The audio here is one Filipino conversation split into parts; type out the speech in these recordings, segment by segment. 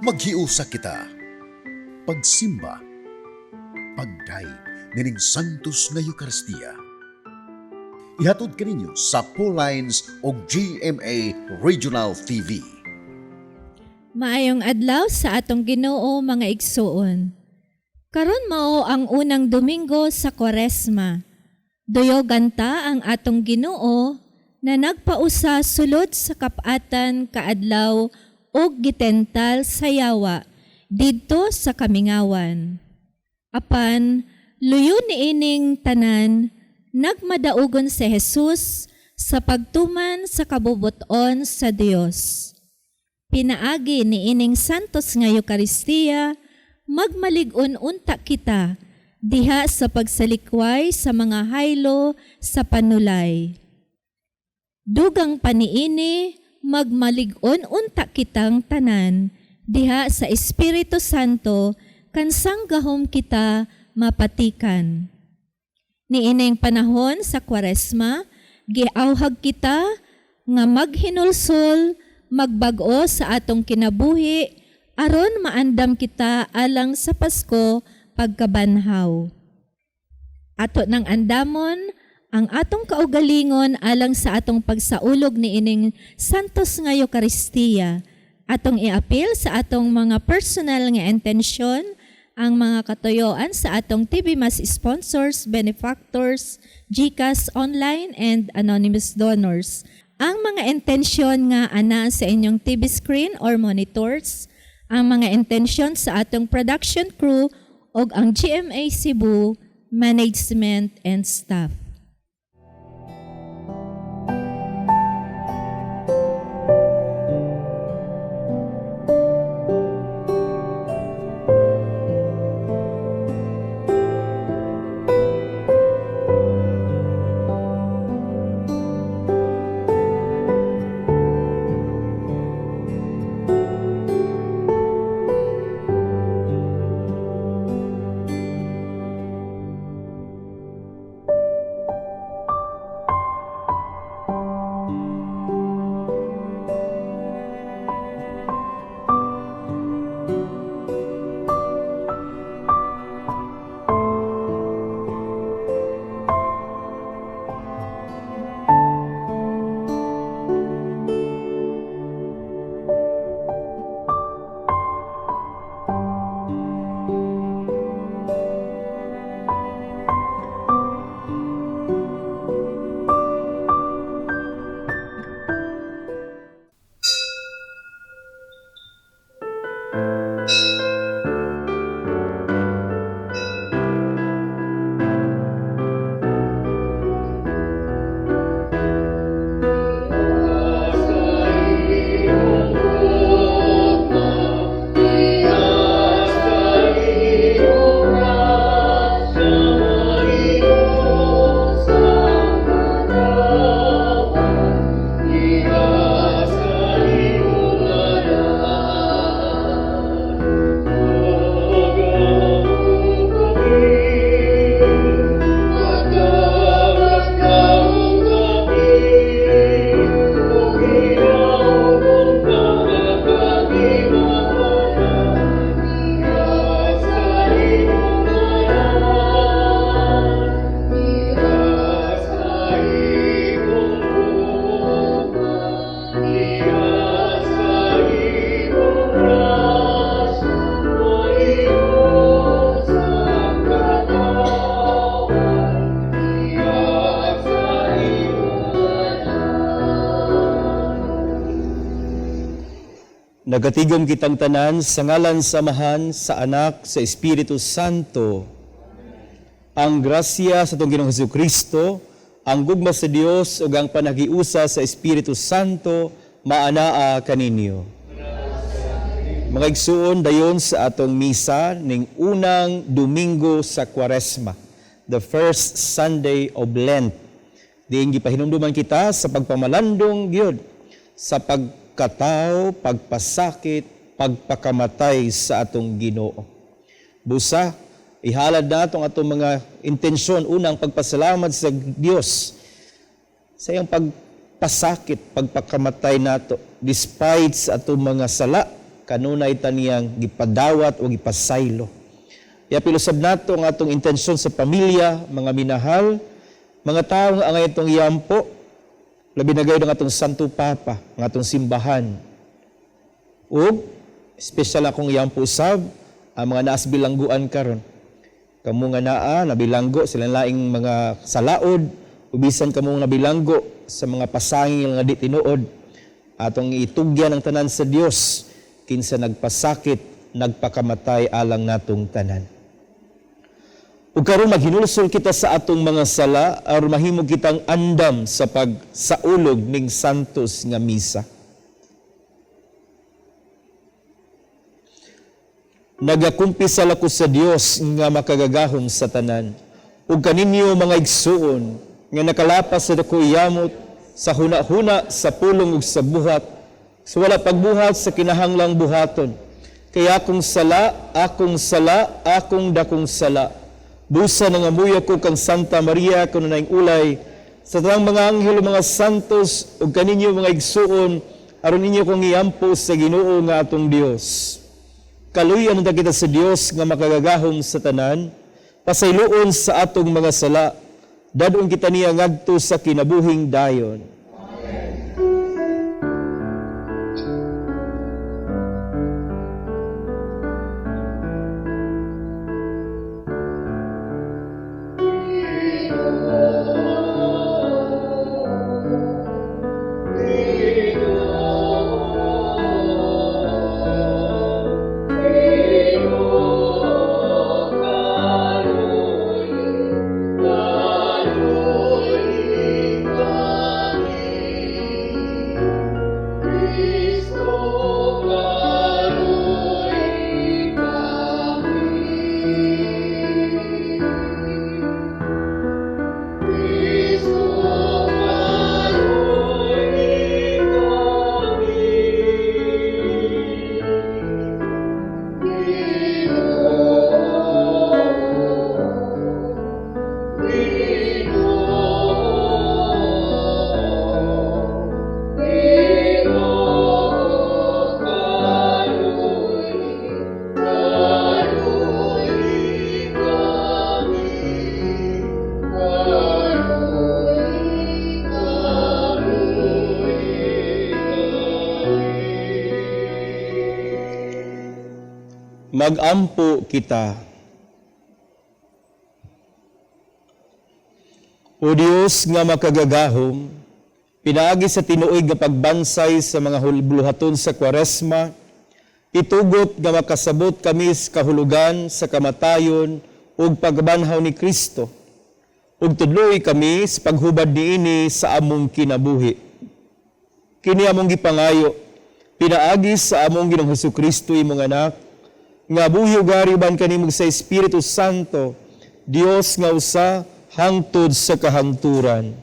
Maghiusa kita. Pagsimba, pagday nining Santos nga Eucharistia. Ihatod kaninyo sa Pauline's o GMA Regional TV. Maayong adlaw sa atong Ginoo mga igsuon. Karon mao ang unang Domingo sa Kwaresma. Duyogan ta ang atong Ginoo na nagpausa sulod sa kapatan kaadlaw o gitental sa yawa didto sa kamingawan. Apan luyo niining tanan nagmadaugon si Jesus sa pagtuman sa kabubuton sa Dios. Pinaagi ni ining Santos nga Eucharistia, magmalig-on unta kita diha sa pagsalikway sa mga haylo sa panulay. Dugang paniini, magmalig-on unta kitang tanan diha sa Espiritu Santo kansang gahom kita mapatikan. Niining panahon sa Kwaresma, giauhag kita nga maghinulsol, magbag-o sa atong kinabuhi aron maandam kita alang sa Pasko pagkabanhaw. Ato nang andamon ang atong kaugalingon alang sa atong pagsaulog ni ining Santos nga Eucharistia. Atong iapil sa atong mga personal nga intensyon, ang mga katuyoan sa atong TV Mas sponsors, benefactors, GCash online and anonymous donors. Ang mga intensyon nga ana sa inyong TV screen or monitors, ang mga intensyon sa atong production crew o ang GMA Cebu management and staff. Nagatigom kitang tanan sa ngalan samahan sa Anak sa Espiritu Santo. Ang grasya sa itong Ginoong Jesucristo, ang gugma sa Dios ug ang panagiusa sa Espiritu Santo maanaa kaninyo. Mga igsuon dayon sa atong misa ning unang Domingo sa Kwaresma, the first Sunday of Lent. Diin gipahinumduman kita sa pagpamalandong gyud sa pagkatao, pagpasakit, pagpakamatay sa atong Ginoo. Busa, ihalad natong atong mga intensyon, unang pagpasalamat sa Dios sa iyang pagpasakit, pagpakamatay nato, despite sa atong mga sala, kanunay taniyang gipadawat o gipasaylo. Pilusab nato ang atong intensyon sa pamilya, mga minahal, mga tao nga ang itong iyampo, labi na gayud ang atong Santo Papa, ang atong simbahan. O, espesyal akong iyampo usab, ang mga naas bilangguan karon. Kamu nga naa, nabilanggo, silang laing mga salaod, ubisan kamong nabilanggo sa mga pasangil nga di tinuod, atong itugyan ang tanan sa Dios, kinsa nagpasakit, nagpakamatay alang natong tanan. Ug karon maghinulsol kita sa atong mga sala aron mahimo kitang andam sa pagsaulog ning santos nga misa. Nagakumpisal ako sa Dios nga makagagahom sa tanan. Ug kaninyo mga igsuon nga nakalapas sa dako yamot sa huna-huna sa pulong ug sa buhat, sa wala pagbuhat sa kinahanglang buhaton. Kaya akong sala, akong dakong sala. Busa na nga muya ko kang Santa Maria kuno naing ulay sa tanang mga anghel mga santos ug kaninyo mga igsuon aron ninyo kong iampo sa Ginoo nga atong Dios. Kaluyan ta kita sa Dios nga makagagahom sa tanan, pasayloon sa atong mga sala, dadon kita niya ngadto sa kinabuhing dayon. Magampo kita. O Dios nga makagagahom, pinaagi sa tinuoy nga pagbansay sa mga buluhaton sa Kwaresma, itugot nga makasabot kami sa kahulugan sa kamatayon ug pagbanhaw ni Kristo. Ug tudloy kami sa paghubad niini sa among kinabuhi. Kini among gipangayo, pinaagi sa among Ginoong Hesukristo imong anak, nga buhi ug gariban kanimong sa Espiritu Santo, Dios nga usa hangtod sa kahangturan.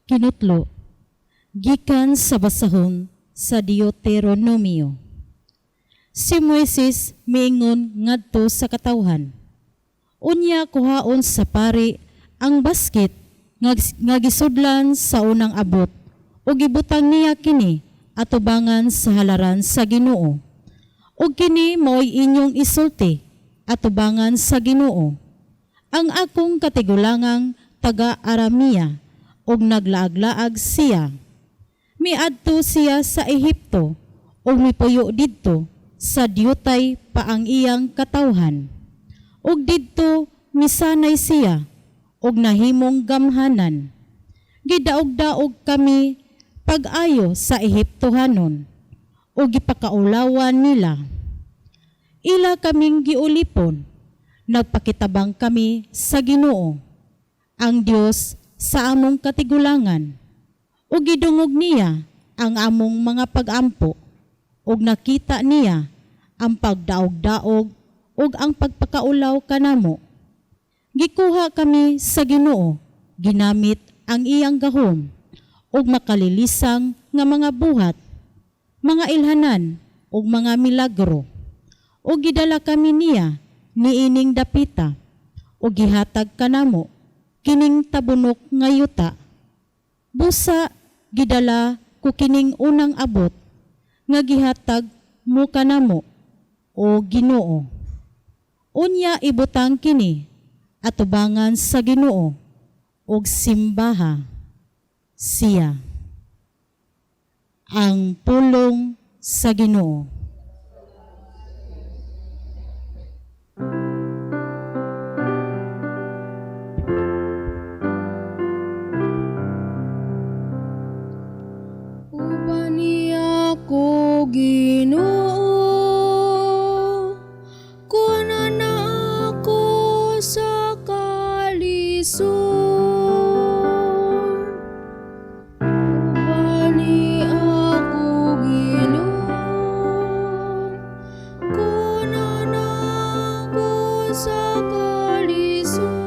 Kinutlo, gikan sa basahon sa Deuteronomio. Si Moises miingon ngadto sa katawhan. Unya kuhaon sa pari ang basket nga gisudlan sa unang abot ug gibutang niya kini atubangan sa halaran sa Ginoo. Ug kini mao'y inyong isulti atubangan sa Ginoo. Ang akong katigulangang taga-Aramea ug naglaag-laag siya. Miadto siya sa Ehipto ug mipuyo didto sa diyutay pa ang iyang katawhan. Ug didto misanay siya ug nahimong gamhanan. Gidaog-daog kami pag-ayo sa Ehiptohanon ug gipakaulawan nila. Ila kaming giulipon, nagpakitabang kami sa Ginoo, ang Dios sa among katigulangan, ug gidungog niya ang among mga pag-ampo, ug nakita niya ang pagdaog-daog ug ang pagpakaulaw kanamo. Gikuha kami sa Ginoo, ginamit ang iyang gahom, ug makalilisang nga mga buhat, mga ilhanan, ug mga milagro. Ug gidala kami niya niining dapita, ug gihatag kanamo, kining tabunok nga yuta. Busa gidala ko kining unang abot nga gihatag mo kanamo o Ginoo. Unya ibutang kini atubangan sa Ginoo og simbaha siya. Ang pulong sa Ginoo. Ubani ako, Ginoo, kunan na ako sa kalisod. Ubani ako, Ginoo, kunan na ako sa kalisod.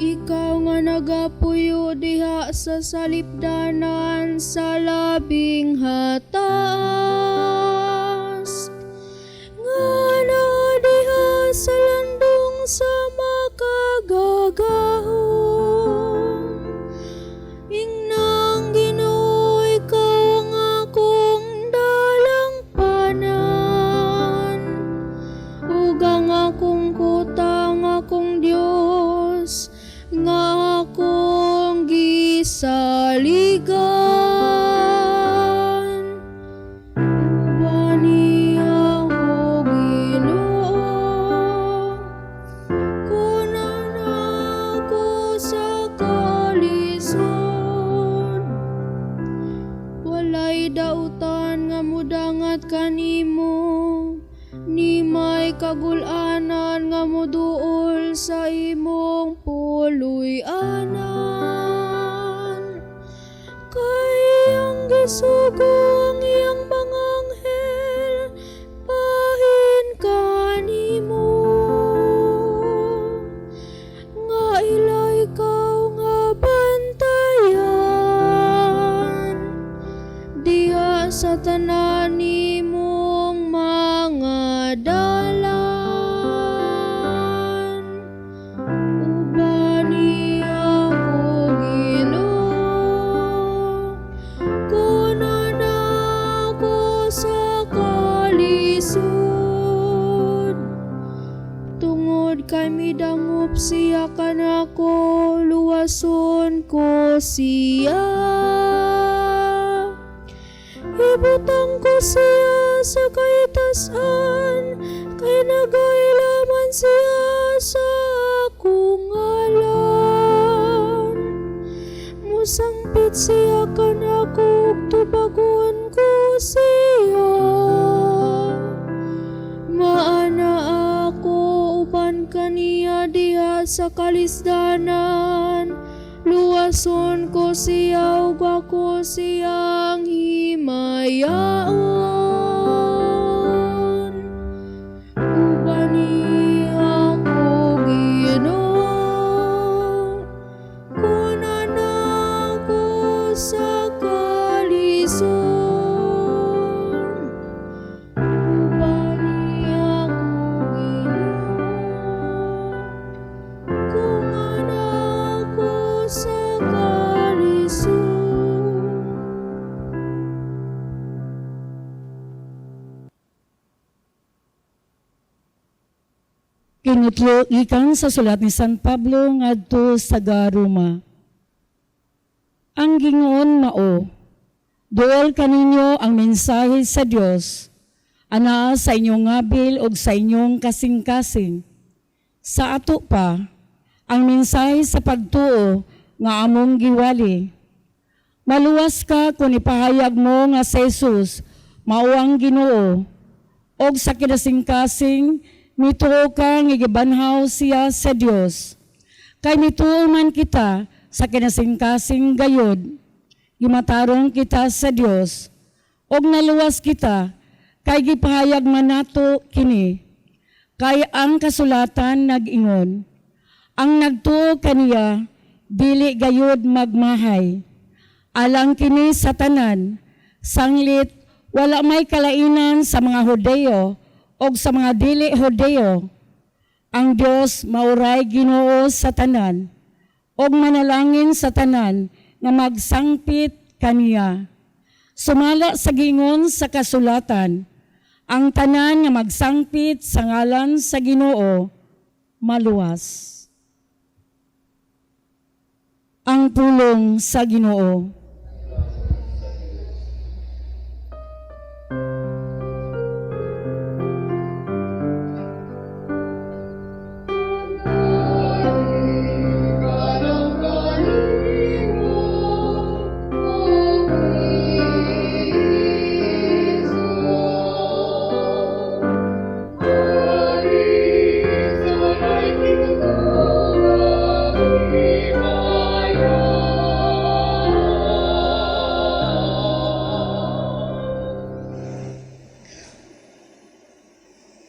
Ikaw nga nagapuyo diha sa salipdanan sa labing hatas, nga na diha sa landong sa makagagahong. Ingnang Ginoo, ikaw ang akong dalangpanan, ug ang akong kutang akong Dios, nga akong gisaligan. Ubani ako, Ginoo, kunan ako sa kalisod. Walay dautan nga mudangat kanimo, ni may kagulanan nga moduol sa imong puluy-anan. Kay ang gisugo ang iyang mga anghel, pahin kanimo, nga ila ikaw nga bantayan diha sa tanan nimong mga dalan. Ubani ako, Ginoo, kunan ako sa kalisod. Tungod kay midangup siya kanako, luwason ko siya. Ibutang ko siya sa kaitasan, kay nagailaman siya sa akong ngalan. Musangpit siya kanako, tubagon ko siya. Maana ako uban kaniya diha sa kalisdanan, luwason ko siya ug ako siyang himayaon. Ubani ako, Ginoo, kunan ako sa kalisod. Ubani ako, Ginoo, kunan ako sa kalisod. Kinutlo gikan sa sulat ni San Pablo ngadto sa Roma. Ang Gingoon mao, duol kaninyo ang mensahe sa Dios, ana sa inyong ngabil ug sa inyong kasing-kasing. Sa ato pa, ang mensahe sa pagtuo nga among giwali. Maluwas ka kung ipahayag mo nga sa Jesus mao ang Ginoo, og sa kinasing-kasing mituo ka nga gibanhaw siya sa Dios. Kay mituo man kita sa kinasing-kasing gayod, gimatarong kita sa Dios, og naluwas kita kay gipahayag man nato kini. Kay ang kasulatan nag-ingon, ang nagtuo kaniya dili gayud magmahay. Alang kini sa tanan, sanglit wala may kalainan sa mga Hudeo o sa mga dili Hudeo. Ang Dios mauray Ginoo sa tanan, og manalangin sa tanan nga magsangpit kaniya. Sumala sa gingon sa kasulatan, ang tanan nga magsangpit sa ngalan sa Ginoo maluwas. Ang pulong sa Ginoo.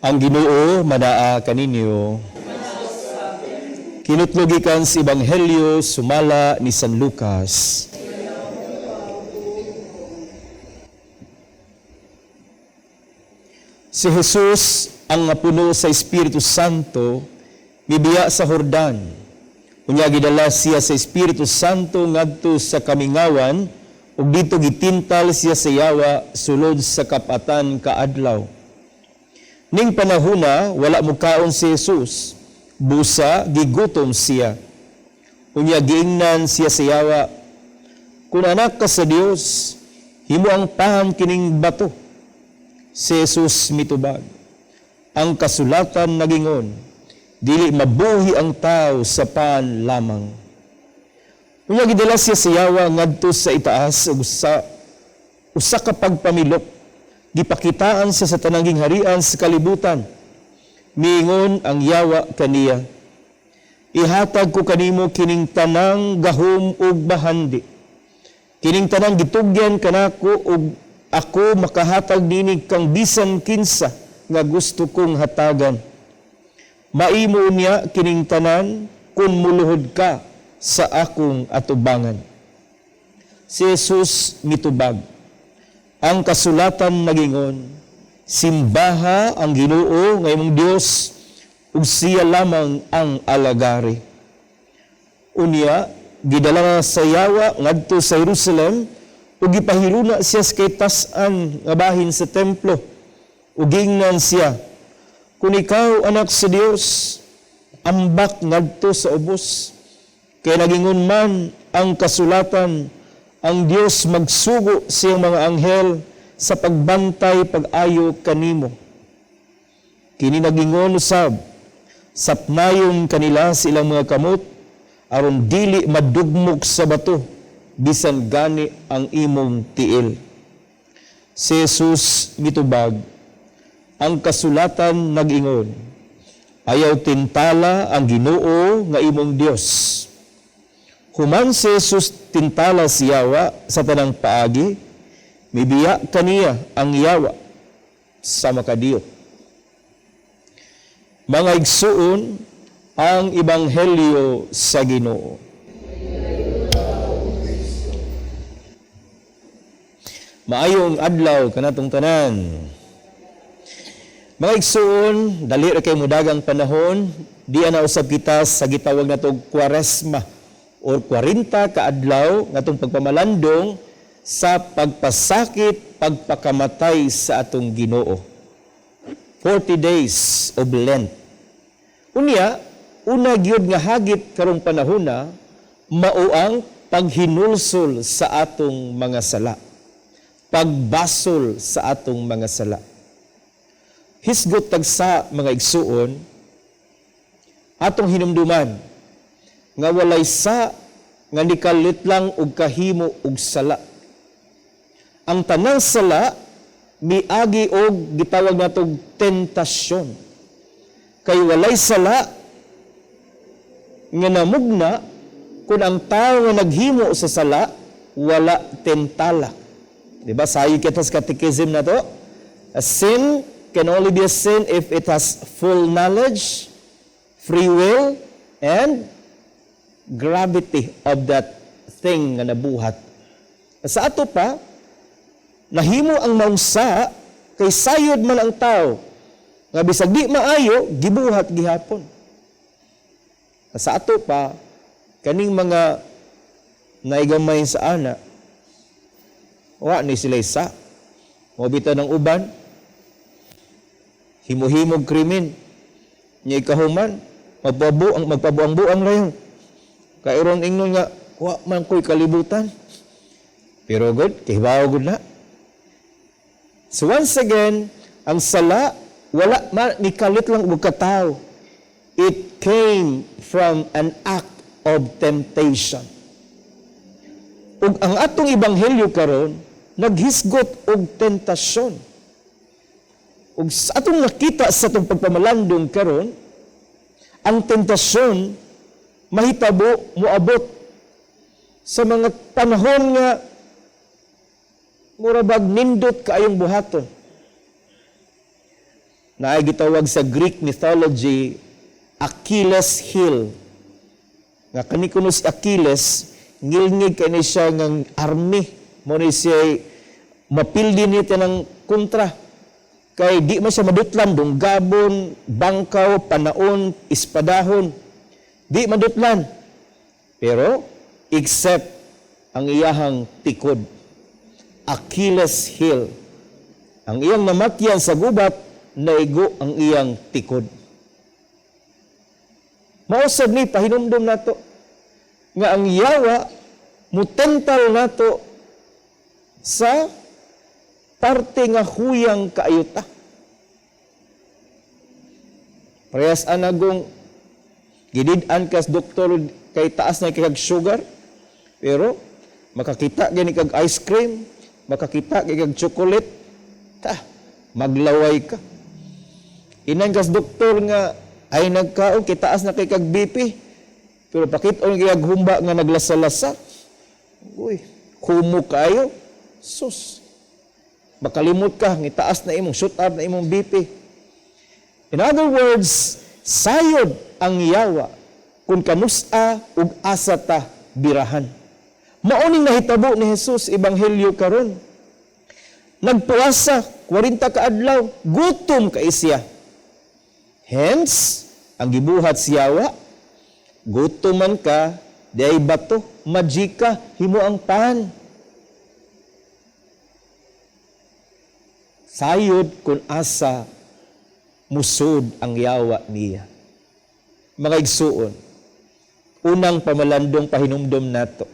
Ang Ginoo madaa kaninyo. Kinutlogikan sa Ebanghelyo sumala ni San Lucas. Si Jesus ang napuno sa Espiritu Santo mibiya sa Jordan. Unya gidala siya sa Espiritu Santo ngadto sa kamingawan ug dito gitintal siya sa yawa sulod sa kapatan kaadlaw. Ning panahona, wala mo kaon si Jesus. Busa, gigutom siya. Unya, giingnan siya sa yawa. Kung anak ka sa Dios, himo ang pahan kining bato. Si Jesus mitubag. Ang kasulatan nagingon, dili mabuhi ang tao sa pan lamang. Unya, gidala siya sa yawa ngadto sa itaas, usa ka pagpamilok. Gipakitaan siya sa tanang harian sa kalibutan. Miingon ang yawa kaniya. Ihatag ko kanimo kining tanang gahom ug bahandi. Kining tanang gitugyan kanako ug ako makahatag dinig kang bisan kinsa nga gusto kong hatagan. Maimo niya kining tanan kun muluhod ka sa akong atubangan. Si Jesus mitubag. Ang kasulatan nagingon, simbaha ang Ginoo nga imong Dios ug siya lamang ang alagari. Unya, gidala na sa yawa ngadto sa Jerusalem ug gipahiluna siya sa kay tas-an nga bahin sa templo ug gingnan siya, kung ikaw anak sa Dios, ambak ngadto sa ubos. Kay nagingon man ang kasulatan, ang Dios magsugo siyang mga anghel sa pagbantay pag-ayo kanimo. Kini nagingon usab, sapnayon kanila sa ilang mga kamot, aron dili madugmok sa bato, bisan gani ang imong tiil. Si Jesus mitubag, ang kasulatan nagingon, ayaw tintala ang Ginoo nga imong Dios. Human si Jesus tintala si yawa sa tanang paagi, mibiya kaniya ang yawa sa makadiyo. Mga igsuon, ang Ebanghelyo sa Ginoo. Maayong adlaw kanatong tanan. Mga igsuon, dali ra kay mudagang panahon, di ana usab kita sa gitawag natong Kwaresma or 40 ka adlaw ngatong pagpamalandong sa pagpasakit, pagpakamatay sa atong Ginoo. 40 days of Lent. Unya, una gyud nga hagit karong panahona, mao ang paghinulsol sa atong mga sala. Pagbasol sa atong mga sala. Hisgot tagsa mga igsuon, atong hinumduman, nga walay sa nga nikalit lang og kahimo og sala. Ang tanang sala miagi og gitawag natong tentasyon. Kay walay sala nga namugna kun ang tao nga naghimo sa sala wala tentala. Di ba sayo kita sa catechism na to? A sin can only be a sin if it has full knowledge, free will, and gravity of that thing nga nabuhat. Sa ato pa, nahimo ang maungsa kay sayod man ang tao nga bisag di maayo gibuhat gihapon. Sa ato pa, kaning mga naigamay sa ana, wa ni sila isa. Mabita ng uban, himo-himog krimen, niya ikahuman, magpabuang-buang layon. Kairon ingnon nga, wa man ko'y kalibutan. Pero good, kihibaw good na. So once again, ang sala, wala man, nikalit lang og katao. It came from an act of temptation. Ug ang atong ebanghelyo karon naghisgot og tentasyon. Ug sa atong nakita sa atong pagpamalandong karon, ang tentasyon mahitabo moabot sa mga panahon nga murabag nindot kaayong buhaton. Naay gitawag sa Greek mythology Achilles heel. Nga kani kuno si Achilles, ngilngig kani siya ng army. Mo ni siya mapildi niya ng kontra. Kay di man siya madutlan, dunggabon, bangkaw, panaon, ispadahon. Di madutlan. Pero, except ang iyahang tikod. Achilles heel. Ang iyang namatyan sa gubat, naigo ang iyang tikod. Mausab ni pahinumdum nato nga ang yawa mutental nato sa parte nga huyang kaayuta. Parehas anagong gidid-an kas doktor kay taas na kag sugar, pero makakita gani kag ice cream, makakita kag chocolate, maglaway ka. Inan kas doktor nga ay nagkaon kay taas na kay kag BP, pero pakit-on kay humba nga naglasa-lasa. Uy, kumo kayo. Sus. Makalimot ka, ngitaas na imong shoot up na imong BP. In other words, sayod ang yawa kung kanusa ug asa ta birahan. Mauning nahitabo ni Jesus ebanghelyo karon. Nagpuasa 40 ka adlaw, gutom kay siya. Hence, ang gibuhat si yawa, gutom man ka, day bato, magika, himo ang pan. Sayod kung asa musod ang yawa niya. Mga igsuon, unang pamalandong pahinumdom nato.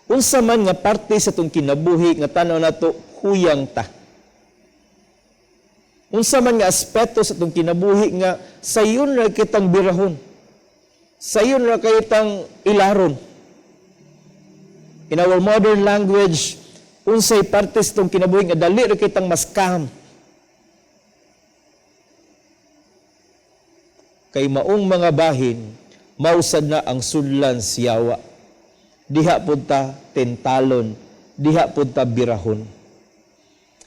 Unsa man nga parte sa itong kinabuhi nga tanaw nato, huyang ta. Unsa man nga aspeto sa itong kinabuhi nga sayon ra kitang birahon. Sayon ra kitang ilaron. In our modern language, unsay parte sa itong kinabuhi nga dali ra kitang maskam. Kay maong mga bahin, mausad na ang sudlan siyawa. Diha pud ta tentalon, diha pud ta birahon.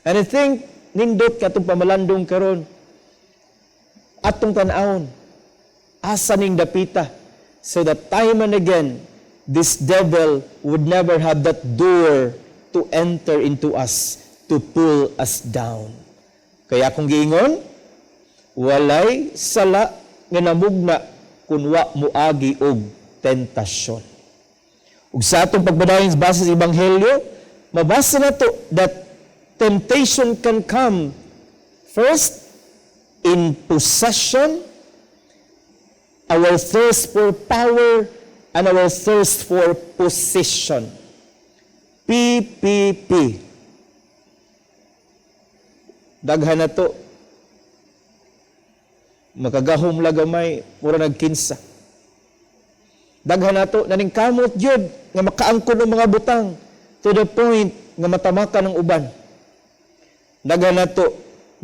And I think nindot katong pamalandong karon atong tan-awon asa ning dapita so that time and again this devil would never have that door to enter into us to pull us down. Kaya kung giingon, walay sala nga namugna kun wa moagi og tentasyon. Ug sa atong pagbadayon base sa ebanghelyo, mabasa nato that temptation can come first in possession, our thirst for power, and our thirst for position. PPP. Daghan na to. Makagahom lagamay, mura nagkinsa. Daghan na to, naning kamot yun, nga makaangkon ng mga butang, to the point nga matamaka ng uban. Daghan na to,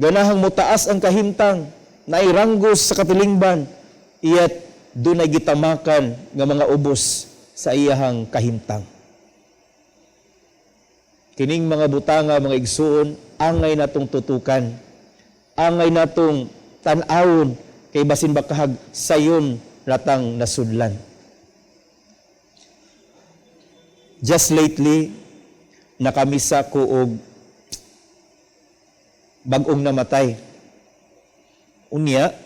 ganahang mutaas ang kahimtang, nairanggos sa katilingban, iyat dunay gitamakan nga mga ubos sa iyahang kahimtang. Kining mga butanga, mga igsuon, angay natong tutukan, angay natong tan-awon, kay basin bakahag sayon ratang nasudlan. Just lately, nakamisa ko og bag-ong namatay. Unya,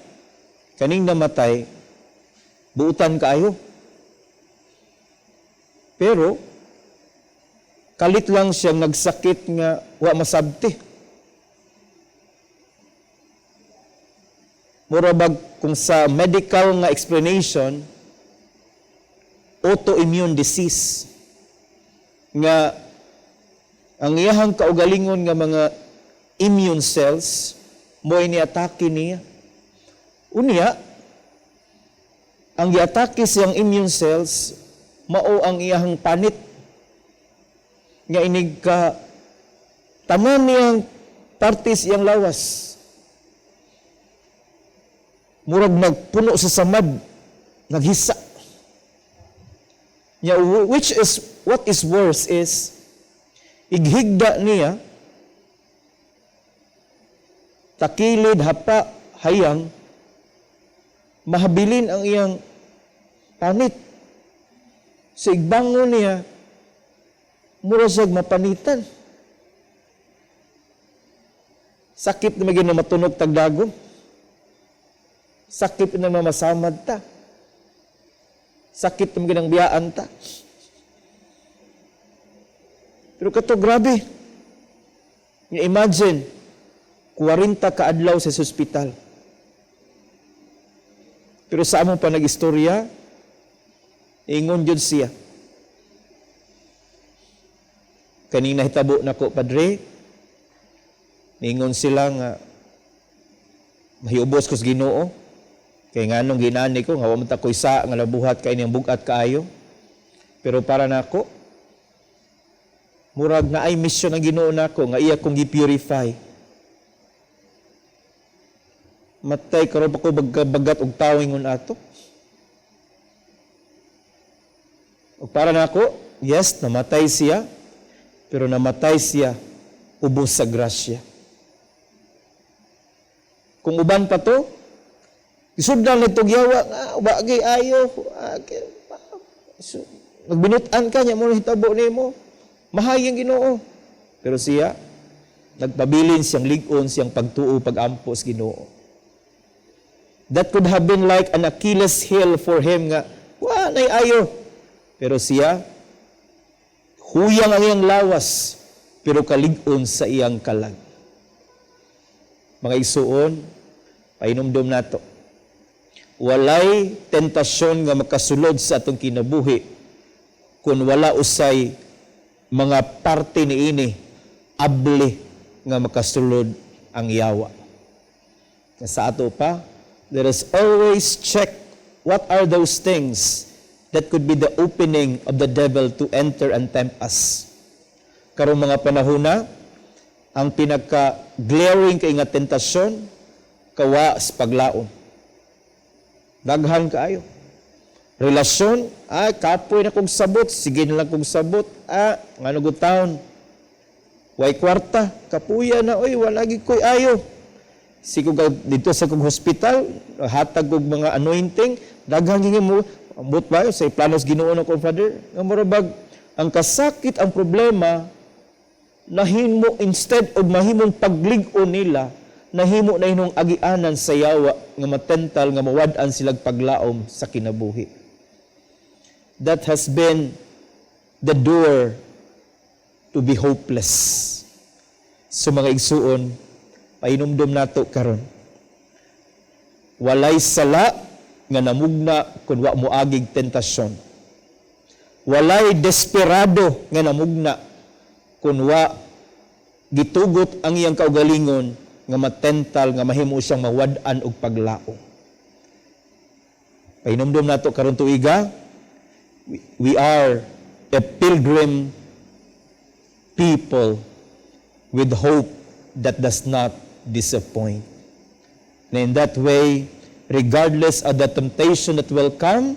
kaning namatay, buutan kaayo. Pero, kalit lang siyang nagsakit nga wa masabti. Murabag kung sa medical nga explanation, autoimmune disease nga ang iyahang kaugalingon nga mga immune cells mo iniatake niya. Unya, ang giatake siyang immune cells mao ang iyahang panit nga inig ka tanan niyang parties iyang lawas. Murag nagpuno sa samad, naghisa. Yeah, what is worse is ighigda niya takilid hapa hayang mahabilin ang iyang panit. So igbangon niya mura siyag mapanitan. Sakit na maging na matunog tagdagom. Sakit na masamad ta. Sakit na maging ang biyaan ta. Pero kato grabe. Imagine, 40 kaadlaw sa hospital. Pero sa among panag-istorya, ingon jud siya. Kanina hitabo nako padre, ingon sila nga mahiubos ko sa Ginoo. Kaya nga nung ginani ko, nga wamata ko isa, nga labuhat kay niyang bugat kaayo. Pero para nako, murag na ay mission ang Ginoo nako, nga iya kong i-purify. Matay karon pa ko bagat og tawingon ato. O para nako, yes, namatay siya, pero namatay siya ubos sa grasya. Kung uban pa to, isudlan nito giyawa nga bagay ayo nagbinutan ka nya mo hitabo nimo mahayang Ginoo, pero siya nagpabilin siyang lig-on siyang pagtuo pagampo sa Ginoo. That could have been like an Achilles heel for him nga wa nay ayo, pero siya huyang ang iyang lawas pero kalig-on sa iyang kalag. Mga igsuon, painomdom nato, walay tentasyon nga makasulod sa atong kinabuhi kung wala usay mga parte niini abli nga makasulod ang yawa. Sa ato pa, let us always check what are those things that could be the opening of the devil to enter and tempt us. Karong mga panahona, ang pinaka-glaring kay nga tentasyon, kawa sa paglaom. Daghan kaayo. Relasyon, kapoy na kong sabot, sige na lang kong sabot, nga nagutaon. Way kwarta, kapuya na, wala gi koy ayo. Sigo dito sa kong hospital, hatag kong mga anointing, daghan gi mo, ambot ba sa planos Ginoo na kong Father? Nga marabag, ang kasakit, ang problema, nahimo instead of mahimong paglig-on nila, nahimo na inong agianan sa yawa nga matental nga mawad-an silang paglaom sa kinabuhi. That has been the door to be hopeless. So mga igsuon, painumdum nato karon. Walay sala nga namugna kun wa moagig tentasyon. Walay desperado nga namugna kun wa gitugot ang iyang kaugalingon nga matental nga mahimo siyang mawad-an og paglaom. Painumdum nato karon tuiga, we are a pilgrim people with hope that does not disappoint. And in that way, regardless of the temptation that will come,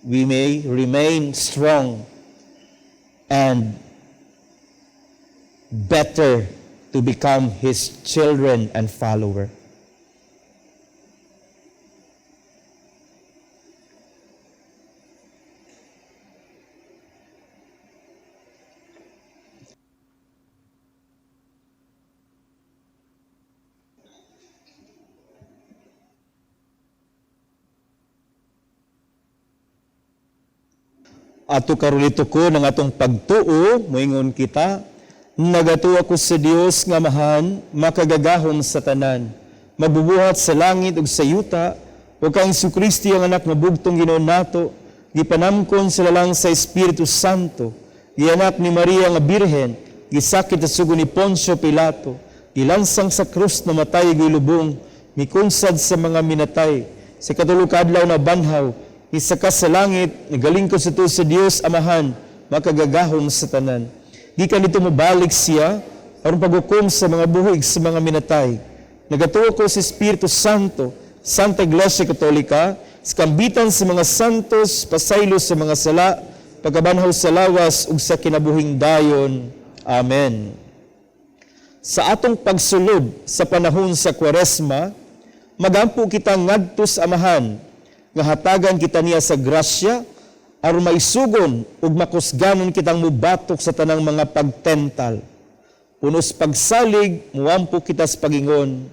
we may remain strong and better to become His children and follower. Ato karulito ko ng atong pagtuo, moingon kita, nagatuwa ko sa Dios nga mahan, makagagahom sa tanan, mabubuhat sa langit ug sa yuta, o kang Kristi ang anak nga bugtong Ginoo nato, gipanamkon sila lang sa Espiritu Santo, gianak ni Maria nga Birhen, gisakit sa sugo ni Poncio Pilato, gilansang sa krus na matay gilubong, mikunsad sa mga minatay, sa katulog adlaw na banhaw, isakas sa langit, nagalingkod sa tuwa sa Dios Amahan, makagagahom sa tanan. Gikan dito mabalik siya, aron paghukom sa mga buhig sa mga minatay. Nagatuo ko sa Espiritu Santo, Santa Iglesia Katolika, sa kambitan sa mga santos, pasaylo sa mga sala, pagkabanhaw sa lawas, ug sa kinabuhing dayon. Amen. Sa atong pagsulod sa panahon sa Kwaresma, magampo kita ngadto sa Amahan, nga hatagan kita niya sa grasya, aron maisugon ug makusganon kitang mubatok sa tanang mga pagtental. Punos pagsalig, muampo kita sa pagingon.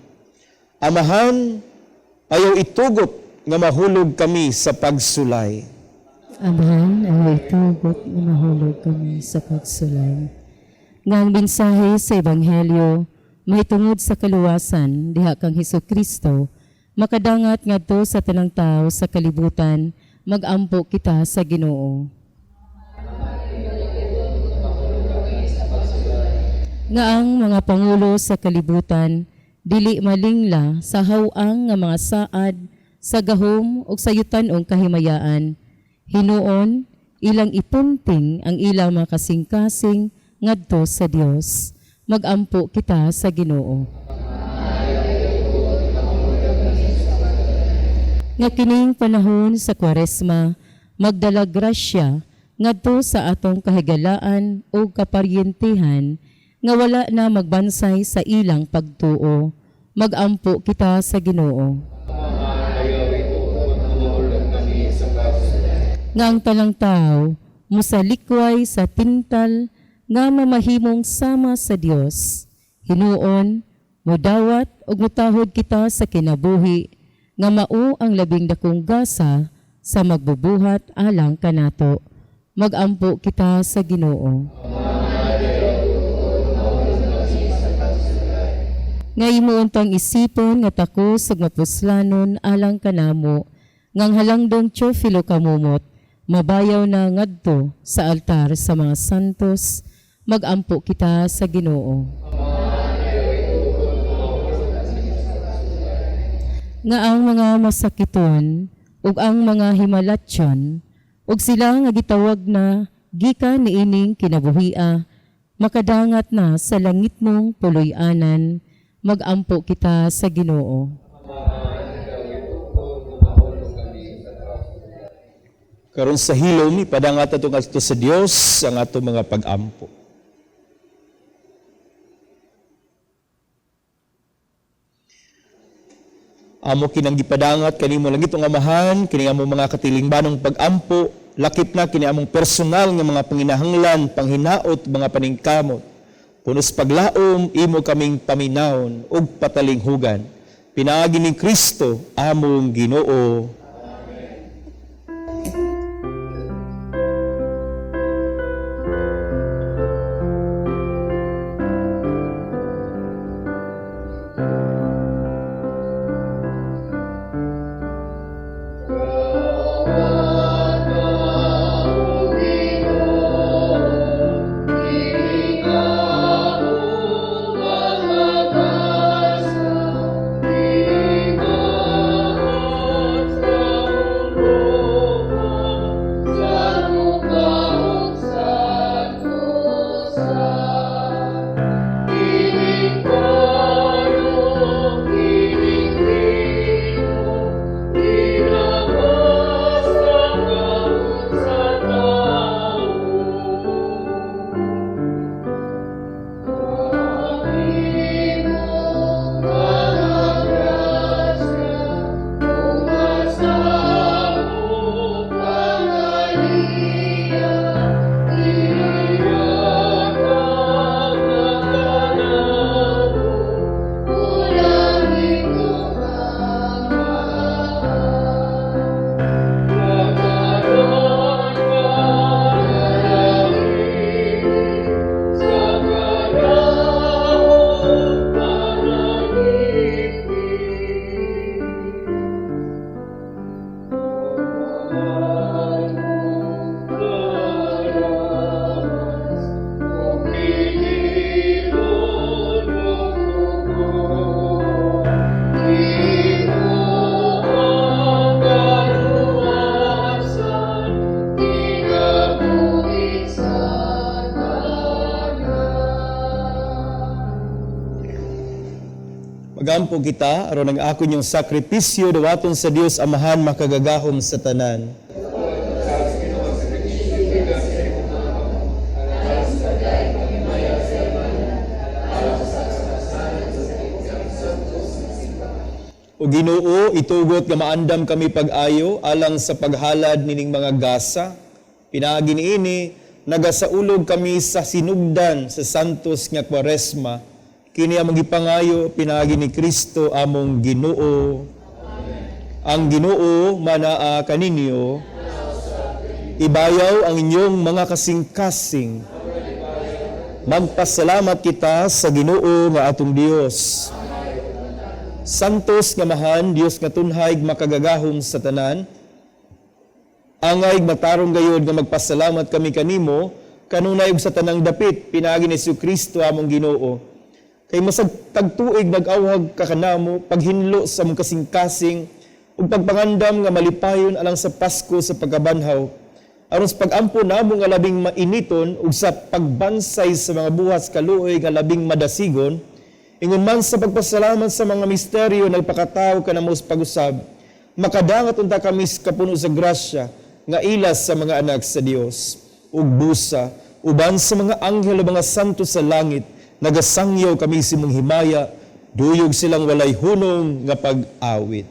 Amahan, ayaw itugot nga mahulog kami sa pagsulay. Amahan, ay tugot na mahulog kami sa pagsulay. Nga ang mensahe sa Ebanghelyo, may tungod sa kaluwasan, diha kang Hesukristo, makadangat ngadto sa tanang tao sa kalibutan, magampo kita sa Ginoo. Nga ang mga pangulo sa kalibutan, dili malingla sa hawang nga mga saad, sa gahom o sa yutan-ong kahimayaan. Hinuon, ilang ipunting ang ilang mga kasing-kasing ngadto sa Dios. Magampo kita sa Ginoo. Nga kining panahon sa Kwaresma, magdala grasya ngadto sa atong kahigalaan o kaparyentehan nga wala na magbansay sa ilang pagtuo. Magampo kita sa Ginoo. Nga ang talang tao musalikway sa tintal nga mamahimong sama sa Dios. Hinuon, mudawat ug mutahod kita sa kinabuhi nga mao ang labing dakong gasa sa magbubuhat alang kanato. Magampo kita sa Ginoo. Nga imuuntang isipon nga takos ug mapuslanon alang kanamo, ngang halangdong Teofilo kamumot, mabayaw na ngadto sa altar sa mga santos. Magampo kita sa Ginoo. Nga ang mga masakiton ug ang mga himalatyon ug sila nga gitawag na gikan niining kinabuhia, makadangat na sa langit mong puloy-anan. Magampo kita sa Ginoo. Karon sa hilom, ipadangat ato ngadto sa Dios ang ato mga pag-ampo. Amo kinang gipadangat kanimo lang itong Amahan, kini among mga katilingbanong pag-ampo, lakip na kini among personal nga mga panginahanglan, panghinaot, mga paningkamot. Punos paglaom, imo kaming paminawon ug patalinghugan. Pinaagi ni Kristo among Ginoo. Pagampo kita, aron ang ako niyong sakripisyo, dawaton sa Dios Amahan makagagahom sa tanan. O Ginoo, itugot nga maandam kami pag-ayo alang sa paghalad nining mga gasa. Pinaagi niini, nagasaulog kami sa sinugdan sa santos nga Kwaresma. Kini among gipangayo pinaagi ni Kristo among Ginoo. Ang Ginoo manaa kaninyo. Ibayaw ang inyong mga kasing-kasing. Magpasalamat kita sa Ginoo nga atong Dios. Santos nga mahan, Dios nga tunhay makagagahom sa tanan. Angay matarong gayod nga magpasalamat kami kanimo, kanunay ug sa tanang dapit pinaagi ni Kristo among Ginoo. Kay masag tagtuig nag-awhag ka kanamo paghinlo sa mong kasing-kasing ug pagpangandam nga malipayon alang sa Pasko sa pagkabanhaw. Aron sa pagampo namo nga labing mainiton ug sa pagbansay sa mga buhas kaluoy nga labing madasigon. Ingon man sa pagpasalamat sa mga misteryo nagpakatao ka na mo sa pag-usab, makadangat unta kami kapuno sa grasya, nga ilas sa mga anak sa Dios, ug busa, uban sa mga anghel o mga santo sa langit, nagasangyaw kami si mong himaya, duyog silang walay hunong nga pag-awit.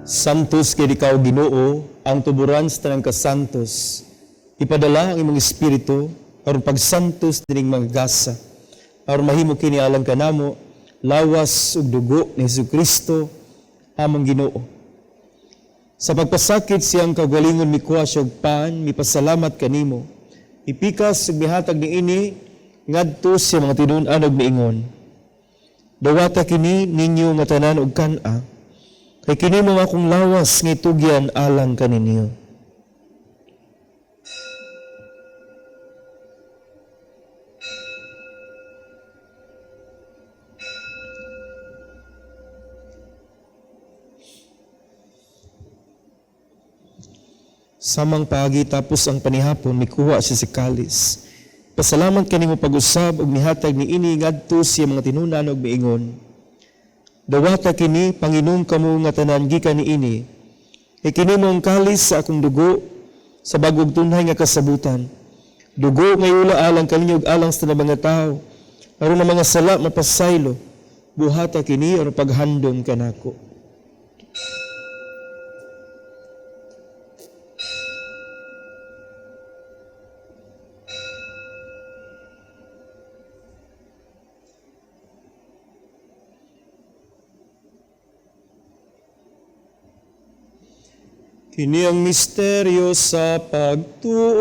Santos kay ikaw Ginoo, ang tuburan sa tanang kasantos. Ipadala ang imong espiritu aron pagsantos dining mga gasa. Aron mahimo kini alang kanamo lawas ug dugo ni Kristo among Ginoo. Sa pagpasakit siyang kagalingon mikuha siya og pan, mipasalamat kanimo. Ipikas ug mihatag niini ngadto sa mga tinun-an ug miingon. Dawata kini ninyo nga tanan og kan-a. Kay kini mo akong lawas nga itugyan alang kaninyo. Samang paagi tapos ang panihapon, mikuha siya si kalis. Pasalamat kanimo pag-usab ug mihatag niini ngadto siya mga tinunan ug miingon. Dawata kini Panginoon kamo nga tanan gikan niini. Kini mo ang kalis sa akong dugo sa bagog tunhay nga kasabutan. Dugo nga ula alang kaninyo ug alang sa mga tao. Aron ang mga sala mapasaylo. Buhata kini aron paghandom kanako. Kini ang misteryo sa pagtuo.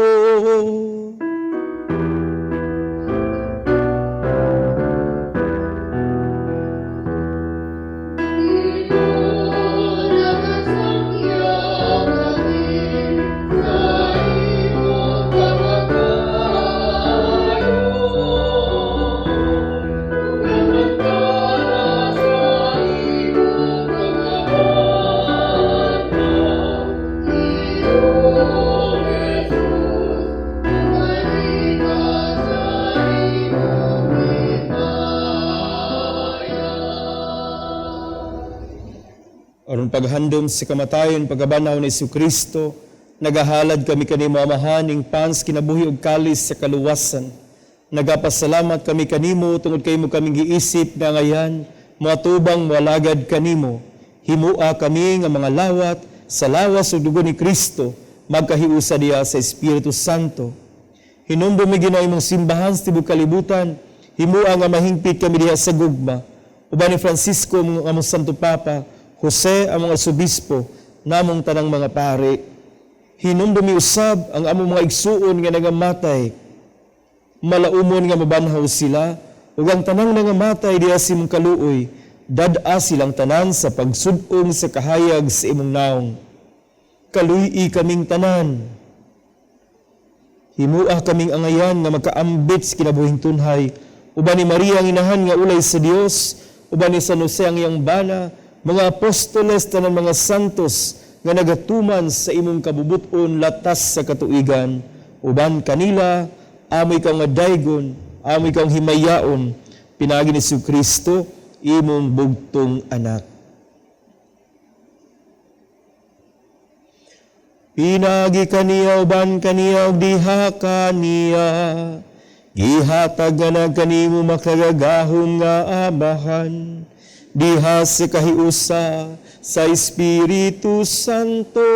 aron paghandom sa kamatayon pagabanaw ni Kristo, nagahalad kami kanimo amahan ing pans kinabuhi ug kalis sa kaluwasan. Nagapasalamat kami kanimo tungod kay mo kaming giisip nga ngayan moatubang moalagad kanimo. Himua kami nga mga lawat sa lawas ug dugo ni Kristo magkahiusa diha sa Espiritu Santo. Hinumdum mi Ginoo imong simbahan sa tibuok kalibutan. Himua nga mahingpit kami diha sa gugma. Uban ni Francisco ang among Santo Papa, Jose ang mga arsobispo, namong tanang mga pari. Hinumdum mi usab ang among mga igsuon nga nagamatay. Malaumon nga mabanhaw sila, ug ang tanang nangamatay diha sa imong kaluoy, dad-a silang tanan sa pagsud-ong sa kahayag sa imong naong. Kaluy-i kaming tanan. Himua kaming angayan nga magkaambit sa kinabuhing tunhay, uban ni Maria ang inahan nga ulay sa Dios, uban ni San Jose ang iyang bana, mga apostoles tanan mga santos nga nagatuman sa imong kabubuton latas sa katuigan, uban kanila amoy kang madaygon, amoy kang himayaon, pinagi ni Kristo, imong bugtong anak. Pinagi kaniya uban kaniya ug diha kaniya, gihatag nga kanimo makagagahom nga amahan, diha sa kahiusa sa Espiritu Santo,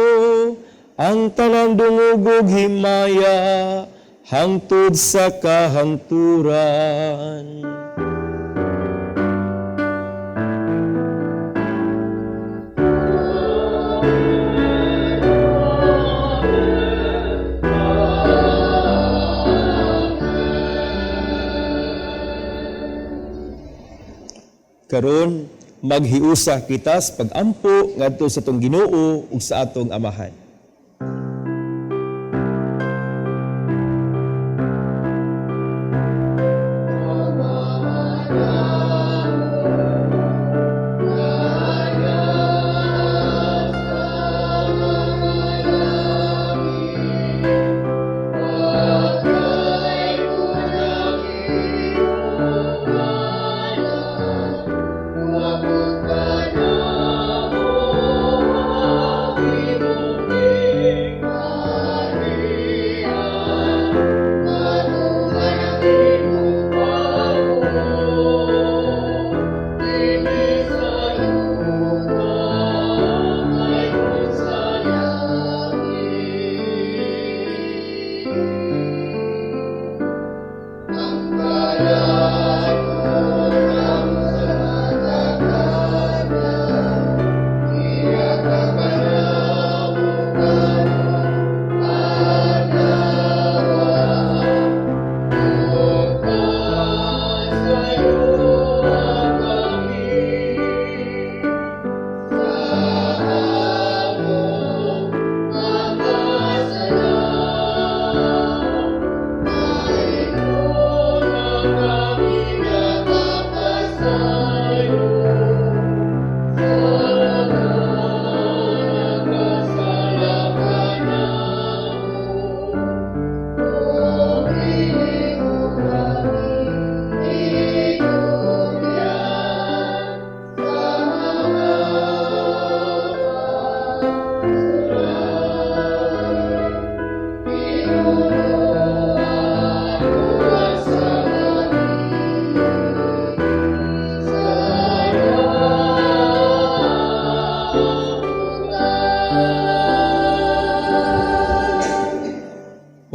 ang tanang dungog ug himaya, hangtod sa kahangturan. Karon maghiusa kita sa pag-ampo ngadto sa atong Ginoo ug sa atong amahan.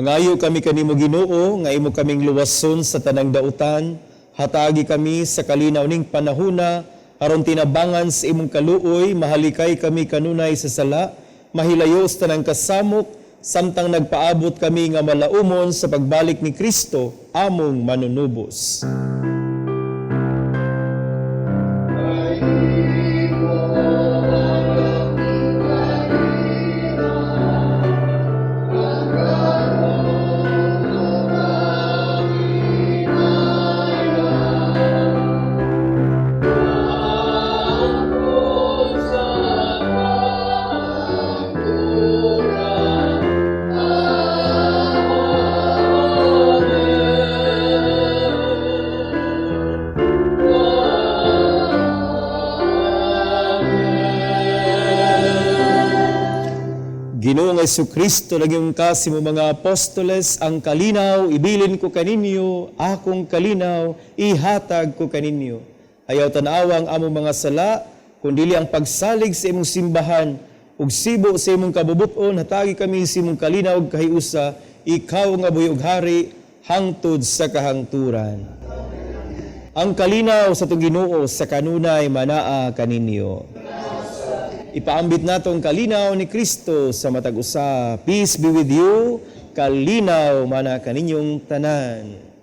Mangayo kami kanimo Ginoo nga imo kaming luwason sa tanang dautan, hatagi kami sa kalinaw ning panahona aron tinabangan sa imong kaluoy, mahalikay kami kanunay sa sala, mahilayo sa tanang kasamok, samtang nagpaabot kami nga malaumon sa pagbalik ni Kristo, among manunubos. Ginoong Jesucristo, naging kasimo mga apostoles, ang kalinaw, ibilin ko kaninyo, akong kalinaw, ihatag ko kaninyo. Ayaw tanawang among mga sala, kundili ang pagsalig sa imong simbahan, ug sibo sa imong kabubuton, hatagi kami sa imong kalinaw ug kahiusa, ikaw nga buhi ug hari, hangtod sa kahangturan. Ang kalinaw sa itong Ginoo sa kanunay manaa kaninyo. Ipaambit natong kalinaw ni Kristo sa matag usa. Peace be with you. Kalinaw mana kaninyong tanan.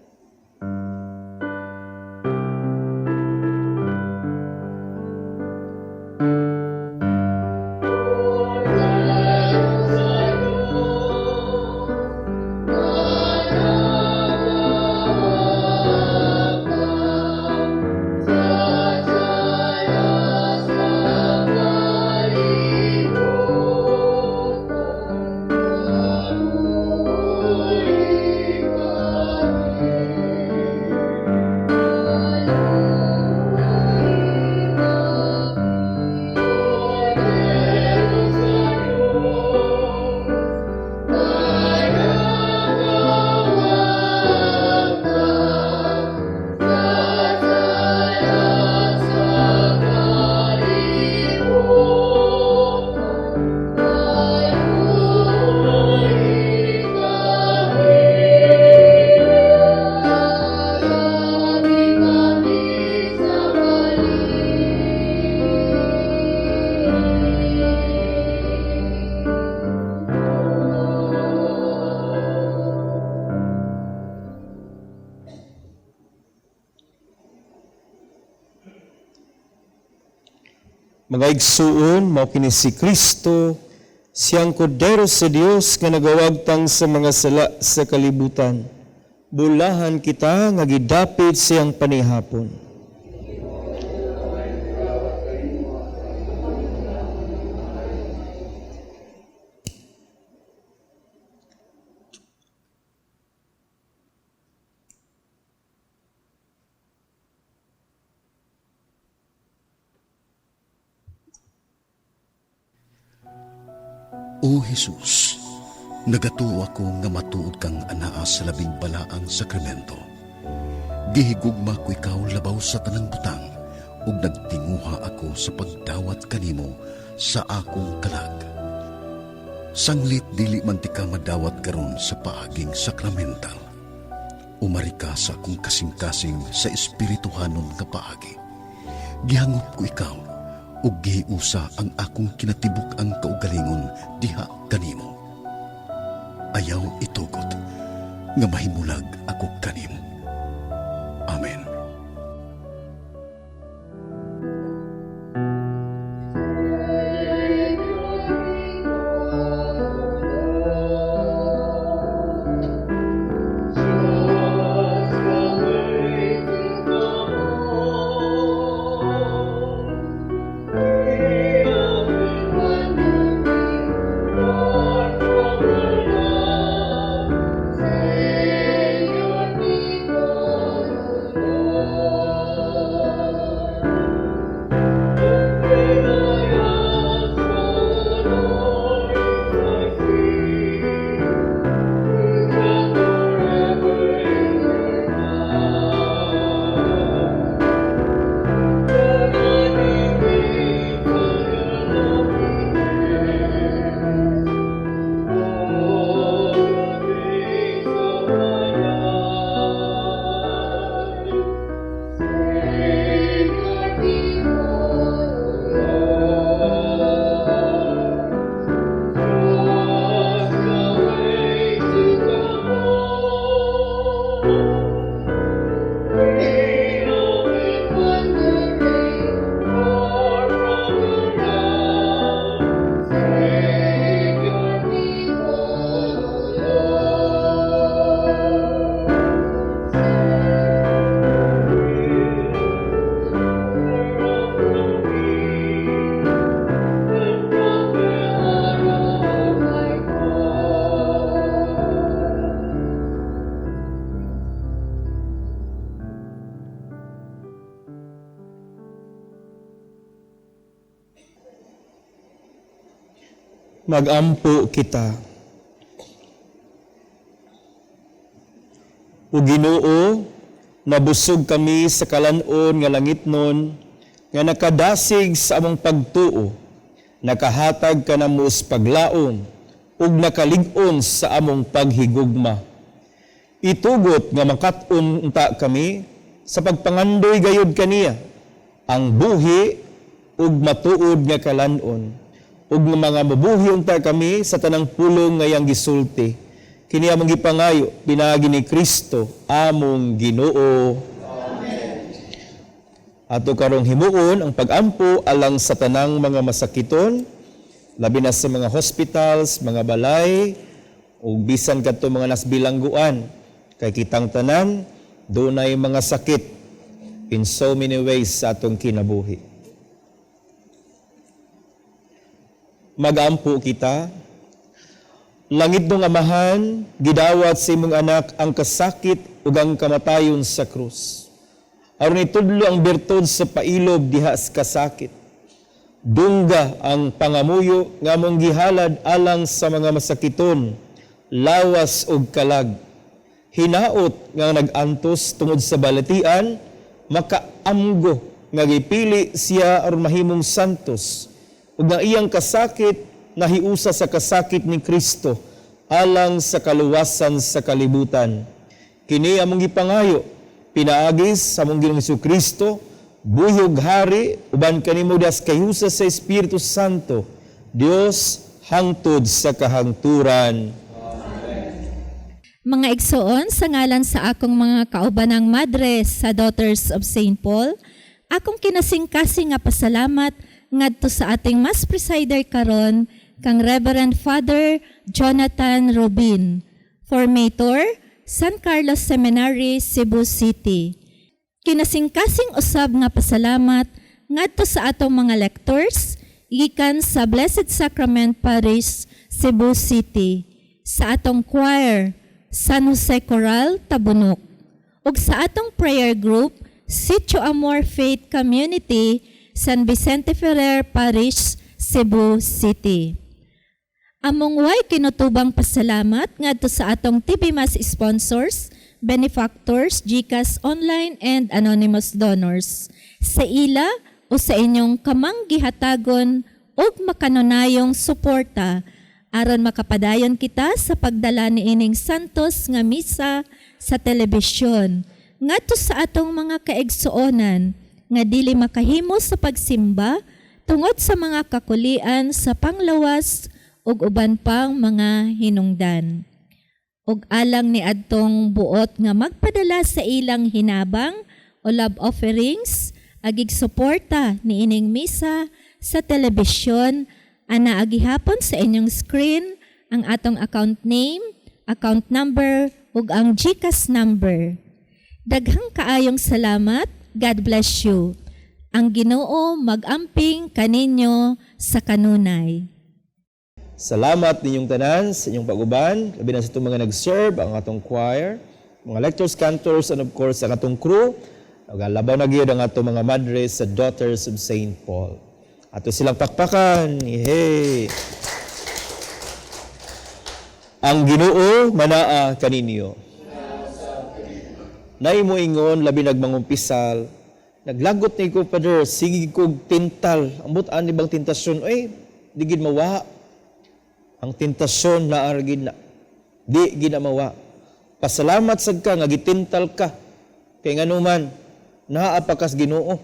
Mga igsuon, mao kini si Kristo, siyang kordero sa Dios nga nagawagtang sa mga sala sa kalibutan. Bulahan kita nga gidapit siyang panihapon. O Jesus, nagatuo ako nga matuod kang anaa sa labing balaang sakramento. Gihigugma ko ikaw labaw sa tanang butang, ug nagtinguha ako sa pagdawat kanimo sa akong kalag. Sanglit dili man ti ka madawat karon sa paaging sakramental. Umari ka sa akong kasing-kasing sa espirituhanon nga paagi. Gihangop ko ikaw, ug gihiusa ang akong kinatibuk ang kaugalingon diha kanimo. Ayaw itugot nga mahimulag ako kanimo. Amen. Magampo kita. O Ginoo, nabusog kami sa kalanon nga langitnon, nga nakadasig sa among pagtuo, nakahatag ka na mo sa paglaom, ug nakalig-on sa among paghigugma. Itugot nga makaton unta kami sa pagpangandoy gayud kaniya, ang buhi ug matuod nga kalanon, ug mga mabuhi unta kami sa tanang pulong nga yang gisulti. Kini among gipangayo pinaagi ni Kristo among Ginoo. Amen. Ato karong himuon ang pagampo alang sa tanang mga masakiton, labi na sa mga hospitals, mga balay, ug bisan kadto mga nasbilangguan, kay kitang tanan dunay mga sakit in so many ways sa atong kinabuhi. Magampo kita. Langit ng Amahan, gidawat sa imong anak ang kasakit ug ang kamatayon sa krus. Aron itudlo ang bertod sa pailob diha sa kasakit. Dungga ang pangamuyo nga mong gihalad alang sa mga masakiton, lawas ug kalag. Hinaot nga nag-antos tungod sa balatian, makaamgo nga gipili siya aron mahimong santos. Ug nga iyang kasakit nahiusa sa kasakit ni Kristo alang sa kaluwasan sa kalibutan. Kini among gipangayo, pinaagis sa among Ginoong Jesucristo, buhig hari, uban kanimo das kayusa sa Espiritu Santo, Dios hangtod sa kahangturan. Mga igsoon, sa ngalan sa akong mga kaubanang madre sa Daughters of St. Paul, akong kinasingkasing nga pasalamat ngadto sa ating mas presider karon kang Reverend Father Jonathan Rubin, Formator, San Carlos Seminary, Cebu City. Kinasingkasing usab nga pasalamat ngadto sa atong mga lectors gikan sa Blessed Sacrament Parish, Cebu City, sa atong choir, San Jose Coral, Tabunok, ug sa atong prayer group, Sitio Amor Faith Community, San Vicente Ferrer Parish, Cebu City. Among way kinutubang pasalamat ngadto sa atong TV Mas sponsors, benefactors, GCash online and anonymous donors. Sa ila o sa inyong kamang gihatagon ug makanunayong suporta aron makapadayon kita sa pagdala niining santos nga misa sa telebisyon ngadto sa atong mga kaigsuonan nga dili makahimo sa pagsimba tungod sa mga kakulian sa panglawas ug uban pang mga hinungdan. Ug alang ni adtong buot nga magpadala sa ilang hinabang o love offerings, agig suporta ni ining misa sa telebisyon, ana agihapon sa inyong screen ang atong account name, account number ug ang GCash number. Daghang kaayong salamat. God bless you. Ang Ginoo mag-amping kaninyo sa kanunay. Salamat ninyong tanan sa inyong pag-uban, labi na sa itong mga nag-serve, ang atong choir, mga lectors, cantors, and of course, ang atong crew. Labaw na gyud ang atong mga madre sa Daughters of St. Paul. Ato silang pakpakan. Hey! Ang Ginoo manaa kaninyo. Nay mo ingon, labi nagmangumpisal, naglagot ni ko, Father, sige kog tintal. Ambot ani bang tentasyon? Ay, di gid mawa. Ang tentasyon na argid na. Di gid mawa. Pasalamat sad ka nga gitintal ka. Kay nganuman naa pa kas Ginoo.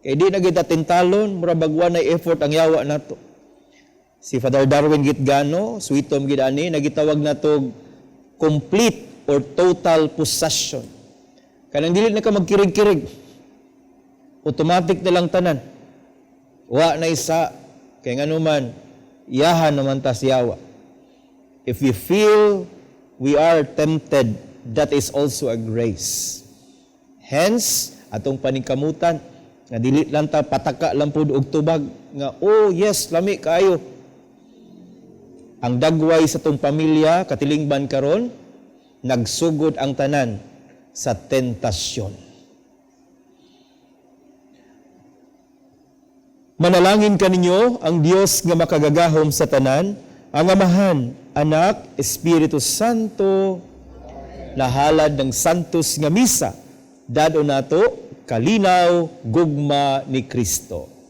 Kay di na kita tintalon, mura bagwa na effort ang yawa nato. Si Father Darwin Gitgano, sweetom gid ani, nagitawag nato complete or total possession. Kanang dili na ka magkirig-kirig. Automatic na lang tanan. Wa na isa. Kaya nga naman, yahan naman tas yawa. If we feel we are tempted, that is also a grace. Hence, atong paningkamutan, nga dili lang ta pataka lang pud og tubag, nga, oh yes, lami kayo. Ang dagway sa tong pamilya, katilingban karon, nagsugod ang tanan sa tentasyon. Manalangin kaninyo ang Dios nga makagagahom sa tanan, Ang Amahan, Anak, Espiritu Santo, nahalad ng Santos nga Misa, dado nato, kalinaw, gugma ni Kristo.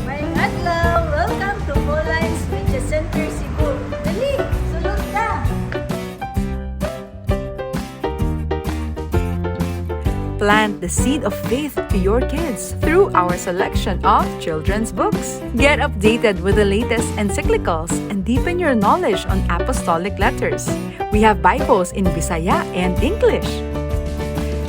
Mayang adlaw! Welcome to Pauline's Media Center Cebu. Dali! Sulod ka! Plant the seed of faith to your kids through our selection of children's books. Get updated with the latest encyclicals and deepen your knowledge on apostolic letters. We have Bibles in Bisaya and English.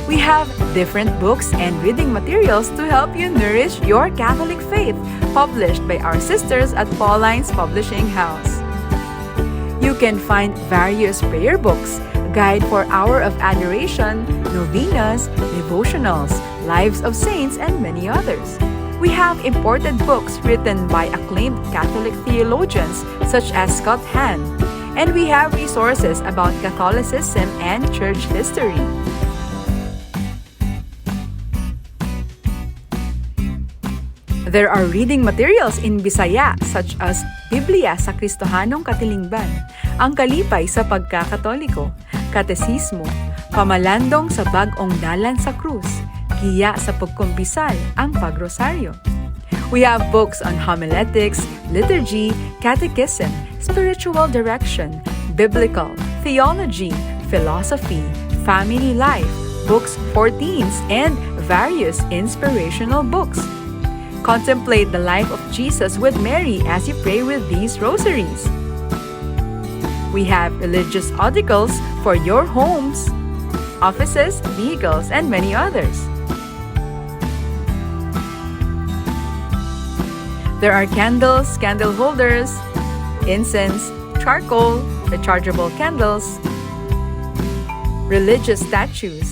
We have different books and reading materials to help you nourish your Catholic faith, published by our sisters at Pauline's Publishing House. You can find various prayer books, guide for Hour of Adoration, novenas, devotionals, lives of saints, and many others. We have imported books written by acclaimed Catholic theologians such as Scott Hahn, and we have resources about Catholicism and church history. There are reading materials in Bisaya such as Biblia sa Kristohanong Katilingban, Ang Kalipay sa Pagkakatoliko, Katesismo, Pamalandong sa Bag-ong Dalan sa Krus, Kiya sa Pagkumpisal, Ang Pagrosaryo. We have books on homiletics, liturgy, catechism, spiritual direction, biblical, theology, philosophy, family life, books for teens, and various inspirational books. Contemplate the life of Jesus with Mary as you pray with these rosaries. We have religious articles for your homes, offices, vehicles, and many others. There are candles, candle holders, incense, charcoal, rechargeable candles, religious statues,